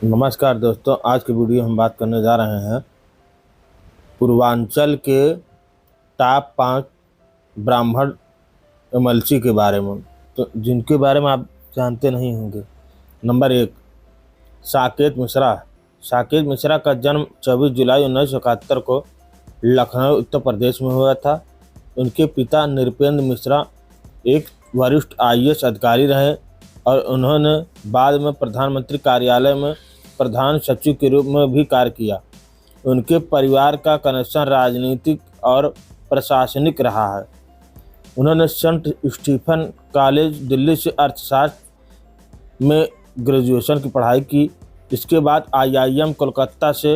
नमस्कार दोस्तों, आज की वीडियो हम बात करने जा रहे हैं पूर्वांचल के टॉप 5 ब्राह्मण एमएलसी के बारे में, तो जिनके बारे में आप जानते नहीं होंगे। नंबर 1, साकेत मिश्रा। साकेत मिश्रा का जन्म 24 जुलाई 1971 को लखनऊ उत्तर प्रदेश में हुआ था। उनके पिता नृपेंद्र मिश्रा एक वरिष्ठ आईएएस अधिकारी रहे और उन्होंने बाद में प्रधानमंत्री कार्यालय में प्रधान सचिव के रूप में भी कार्य किया। उनके परिवार का कनेक्शन राजनीतिक और प्रशासनिक रहा है। उन्होंने सेंट स्टीफन कॉलेज दिल्ली से अर्थशास्त्र में ग्रेजुएशन की पढ़ाई की। इसके बाद आईआईएम कोलकाता से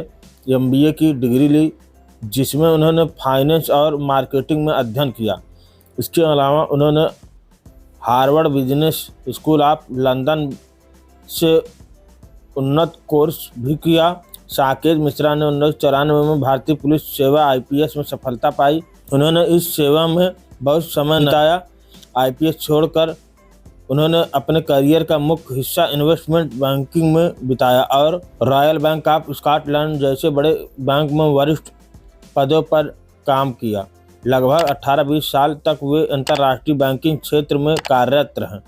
एमबीए की डिग्री ली, जिसमें उन्होंने फाइनेंस और मार्केटिंग में अध्ययन किया। इसके अलावा उन्होंने Harvard business school of London से उन्नत कोर्स भी किया। साकेत मिश्रा ने 1994 में भारतीय पुलिस सेवा आईपीएस में सफलता पाई। उन्होंने इस सेवा में बहुत समय बिताया। आईपीएस छोड़कर उन्होंने अपने करियर का मुख्य हिस्सा इन्वेस्टमेंट बैंकिंग में बिताया और रॉयल बैंक ऑफ स्कॉटलैंड जैसे बड़े बैंक में वरिष्ठ पदों पर काम किया। लगभग 18-20 साल तक वे अंतर्राष्ट्रीय बैंकिंग क्षेत्र में कार्यरत रहे।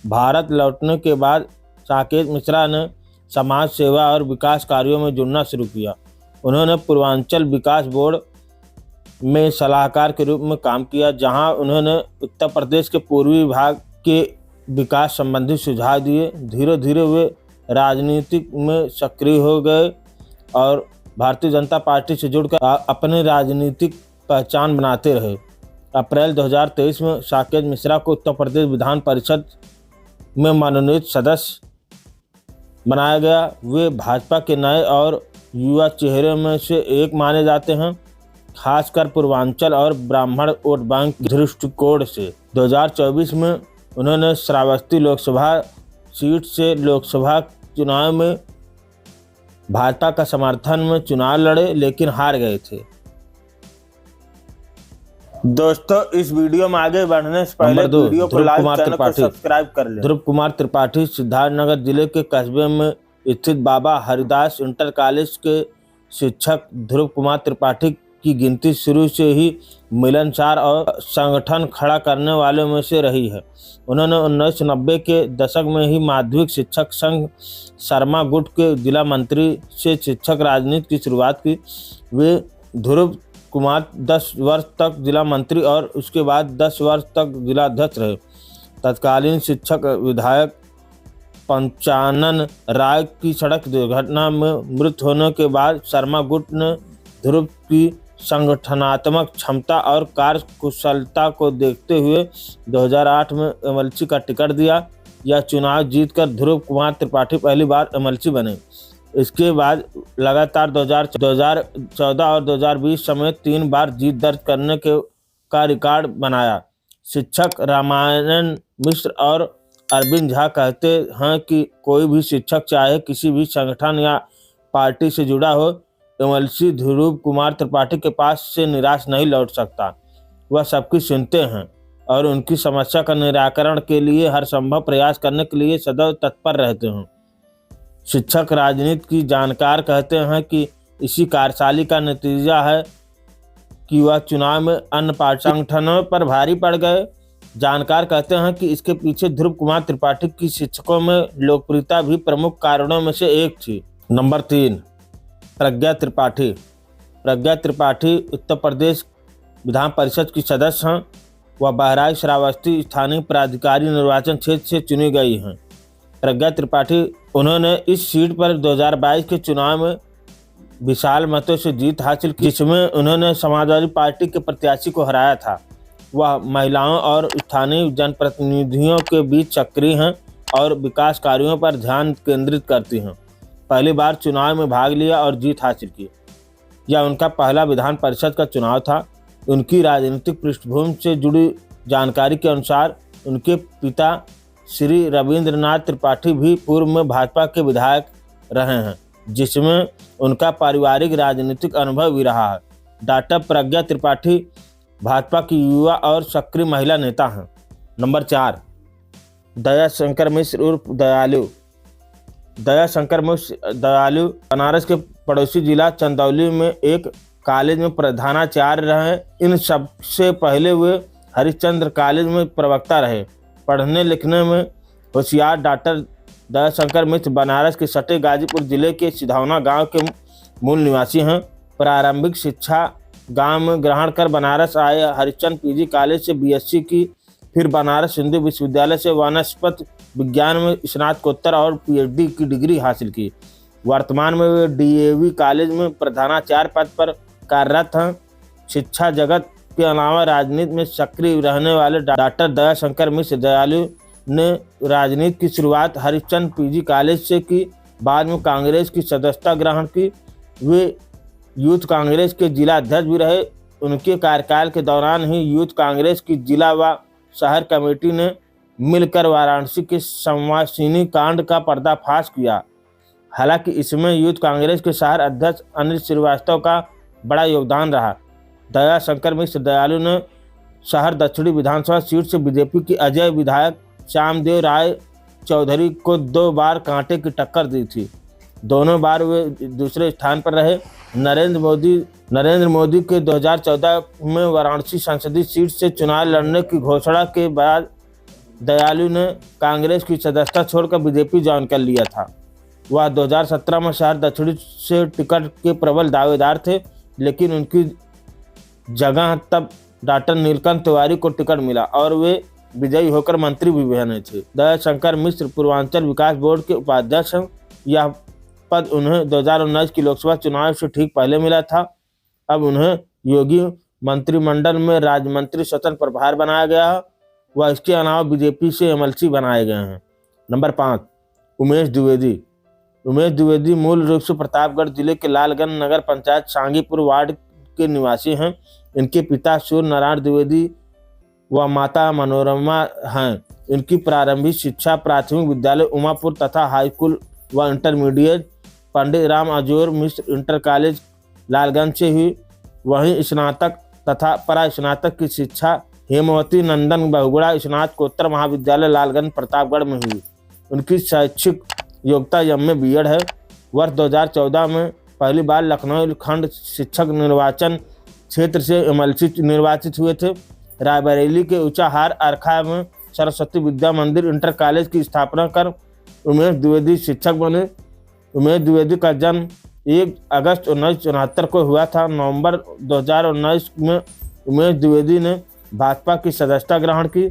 भारत लौटने के बाद साकेत मिश्रा ने समाज सेवा और विकास कार्यों में जुड़ना शुरू किया। उन्होंने पूर्वांचल विकास बोर्ड में सलाहकार के रूप में काम किया, जहां उन्होंने उत्तर प्रदेश के पूर्वी भाग के विकास संबंधी सुझाव दिए। धीरे धीरे वे राजनीति में सक्रिय हो गए और भारतीय जनता पार्टी से जुड़कर अपनी राजनीतिक पहचान बनाते रहे। अप्रैल 2023 में साकेत मिश्रा को उत्तर प्रदेश विधान परिषद में मनोनीत सदस्य बनाया गया। वे भाजपा के नए और युवा चेहरे में से एक माने जाते हैं, खासकर पूर्वांचल और ब्राह्मण वोट बैंक दृष्टिकोण से। 2024 में उन्होंने श्रावस्ती लोकसभा सीट से लोकसभा चुनाव में भाजपा का समर्थन में चुनाव लड़े, लेकिन हार गए थे। दोस्तों, इस वीडियो में आगे बढ़ने से पहले वीडियो को लाइक, चैनल को सब्सक्राइब कर लें। ध्रुव कुमार त्रिपाठी सिद्धार्थनगर जिले के कस्बे में स्थित बाबा हरिदास इंटर कॉलेज के शिक्षक ध्रुव कुमार त्रिपाठी की गिनती शुरू से ही मिलनसार और संगठन खड़ा करने वालों में से रही है। उन्होंने 1990 के दशक में ही माध्यमिक शिक्षक संघ शर्मा गुट के जिला मंत्री से शिक्षक राजनीति की शुरुआत की। वे ध्रुव कुमार 10 वर्ष तक जिला मंत्री और उसके बाद 10 वर्ष तक जिलाध्यक्ष रहे। तत्कालीन शिक्षक विधायक पंचानन राय की सड़क दुर्घटना में मृत होने के बाद शर्मा गुट ने ध्रुव की संगठनात्मक क्षमता और कार्यकुशलता को देखते हुए 2008 में एमएलसी का टिकट दिया। यह चुनाव जीतकर ध्रुव कुमार त्रिपाठी पहली बार एमएलसी बने। इसके बाद लगातार 2014 और 2020 समेत 3 बार जीत दर्ज करने का रिकॉर्ड बनाया। शिक्षक रामायण मिश्र और अरविंद झा कहते हैं कि कोई भी शिक्षक चाहे किसी भी संगठन या पार्टी से जुड़ा हो, एमएलसी ध्रुव कुमार त्रिपाठी के पास से निराश नहीं लौट सकता। वह सबकी सुनते हैं और उनकी समस्या का निराकरण के लिए हर संभव प्रयास करने के लिए सदैव तत्पर रहते हैं। शिक्षक राजनीति की जानकार कहते हैं कि इसी कार्यशैली का नतीजा है कि वह चुनाव में अन्य पार्टी संगठनों पर भारी पड़ गए। जानकार कहते हैं कि इसके पीछे ध्रुव कुमार त्रिपाठी की शिक्षकों में लोकप्रियता भी प्रमुख कारणों में से एक थी। नंबर 3, प्रज्ञा त्रिपाठी। प्रज्ञा त्रिपाठी उत्तर प्रदेश विधान परिषद की सदस्य हैं। वह बहराइच श्रावस्ती स्थानीय प्राधिकारी निर्वाचन क्षेत्र से चुनी गई हैं। प्रज्ञा त्रिपाठी उन्होंने इस सीट पर 2022 के चुनाव में विशाल मतों से जीत हासिल की, जिसमें उन्होंने समाजवादी पार्टी के प्रत्याशी को हराया था। वह महिलाओं और स्थानीय जनप्रतिनिधियों के बीच सक्रिय हैं और विकास कार्यों पर ध्यान केंद्रित करती हैं। पहली बार चुनाव में भाग लिया और जीत हासिल की। यह उनका पहला विधान परिषद का चुनाव था। उनकी राजनीतिक पृष्ठभूमि से जुड़ी जानकारी के अनुसार उनके पिता श्री रविंद्रनाथ त्रिपाठी भी पूर्व में भाजपा के विधायक रहे हैं, जिसमें उनका पारिवारिक राजनीतिक अनुभव भी रहा है। डॉक्टर प्रज्ञा त्रिपाठी भाजपा की युवा और सक्रिय महिला नेता हैं। नंबर 4, दया शंकर मिश्र उर्फ दयालु। दयाशंकर मिश्र दयालु बनारस के पड़ोसी जिला चंदौली में एक कॉलेज में प्रधानाचार्य रहे। इन सबसे पहले वे हरिश्चंद्र कॉलेज में प्रवक्ता रहे। पढ़ने लिखने में होशियार डॉक्टर दयाशंकर मिश्र बनारस के सटे गाजीपुर जिले के सिधौना गांव के मूल निवासी हैं। प्रारंभिक शिक्षा गांव में ग्रहण कर बनारस आए। हरिश्चंद्र पीजी कॉलेज से बीएससी की, फिर बनारस हिंदू विश्वविद्यालय से वनस्पति विज्ञान में स्नातकोत्तर और पीएचडी की डिग्री हासिल की। वर्तमान में वे डीएवी कॉलेज में प्रधानाचार्य पद पर कार्यरत हैं। शिक्षा जगत के अलावा राजनीति में सक्रिय रहने वाले डॉक्टर दयाशंकर मिश्र दयालु ने राजनीति की शुरुआत हरिश्चंद्र पीजी कॉलेज से की। बाद में कांग्रेस की सदस्यता ग्रहण की। वे यूथ कांग्रेस के जिला अध्यक्ष भी रहे। उनके कार्यकाल के दौरान ही यूथ कांग्रेस की जिला व शहर कमेटी ने मिलकर वाराणसी के संवासिनी कांड का पर्दाफाश किया। हालांकि इसमें यूथ कांग्रेस के शहर अध्यक्ष अनिल श्रीवास्तव का बड़ा योगदान रहा। दयाशंकर मिश्र दयालु ने शहर दक्षिणी विधानसभा सीट से बीजेपी के अजय विधायक श्यामदेव राय चौधरी को 2 बार कांटे की टक्कर दी थी। दोनों बार वे दूसरे स्थान पर रहे। नरेंद्र मोदी के 2014 में वाराणसी संसदीय सीट से चुनाव लड़ने की घोषणा के बाद दयालु ने कांग्रेस की सदस्यता छोड़कर बीजेपी ज्वाइन कर लिया था। वह 2017 में शहर दक्षिणी से टिकट के प्रबल दावेदार थे, लेकिन उनकी जगह तब डॉक्टर नीलकंठ तिवारी को टिकट मिला और वे विजयी होकर मंत्री भी बने थे। दयाशंकर मिश्र पूर्वांचल विकास बोर्ड के उपाध्यक्ष हैं। यह पद उन्हें 2019 की लोकसभा चुनाव से ठीक पहले मिला था। अब उन्हें योगी मंत्रिमंडल में राज्य मंत्री स्वतंत्र प्रभार बनाया गया है। वह इसके अलावा बीजेपी से एमएलसी बनाए गए हैं। नंबर 5, उमेश द्विवेदी। उमेश द्विवेदी मूल रूप से प्रतापगढ़ जिले के लालगंज नगर पंचायत सांगीपुर वार्ड के निवासी हैं। इनके पिता सूर्य नारायण द्विवेदी व माता मनोरमा हैं। इनकी प्रारंभिक शिक्षा प्राथमिक विद्यालय उमापुर तथा हाईस्कूल व इंटरमीडिएट पंडित राम अजोर मिश्र इंटर कॉलेज लालगंज से हुई। वहीं स्नातक तथा परा स्नातक की शिक्षा हेमवती नंदन बहुगुणा स्नातकोत्तर महाविद्यालय लालगंज प्रतापगढ़ में हुई। उनकी शैक्षिक योग्यता एमए बीएड है। वर्ष 2014 में पहली बार लखनऊ खंड शिक्षक निर्वाचन क्षेत्र से एमएलसी निर्वाचित हुए थे। रायबरेली के ऊंचाहार अरखा में सरस्वती विद्या मंदिर इंटर कॉलेज की स्थापना कर उमेश द्विवेदी शिक्षक बने। उमेश द्विवेदी का जन्म 1 अगस्त 1974 को हुआ था। नवंबर 2019 में उमेश द्विवेदी ने भाजपा की सदस्यता ग्रहण की।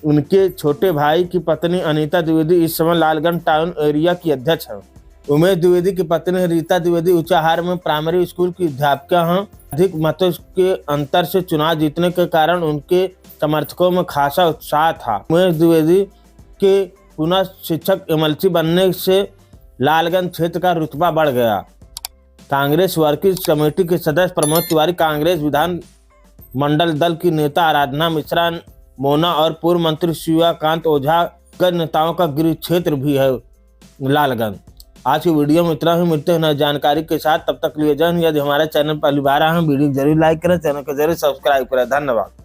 उनके छोटे भाई की पत्नी अनीता द्विवेदी इस समय लालगंज टाउन एरिया की अध्यक्ष हैं। उमेश द्विवेदी की पत्नी रीता द्विवेदी ऊंचाहार में प्राइमरी स्कूल की अध्यापिका हैं। अधिक मतों के अंतर से चुनाव जीतने के कारण उनके समर्थकों में खासा उत्साह था। उमेश द्विवेदी के पुनः शिक्षक एमएलसी बनने से लालगंज क्षेत्र का रुतबा बढ़ गया। कांग्रेस वर्किंग कमेटी के सदस्य प्रमोद तिवारी, कांग्रेस विधान मंडल दल की नेता आराधना मिश्रा मोना और पूर्व मंत्री शिवाकांत ओझा के नेताओं का गृह क्षेत्र भी है लालगंज। आज की वीडियो में इतना ही। मिलते हैं नई जानकारी के साथ। तब तक लिए जय हिंद। यदि हमारे चैनल पर पहली बार आए हैं, वीडियो जरूर लाइक करें, चैनल को जरूर सब्सक्राइब करें। धन्यवाद।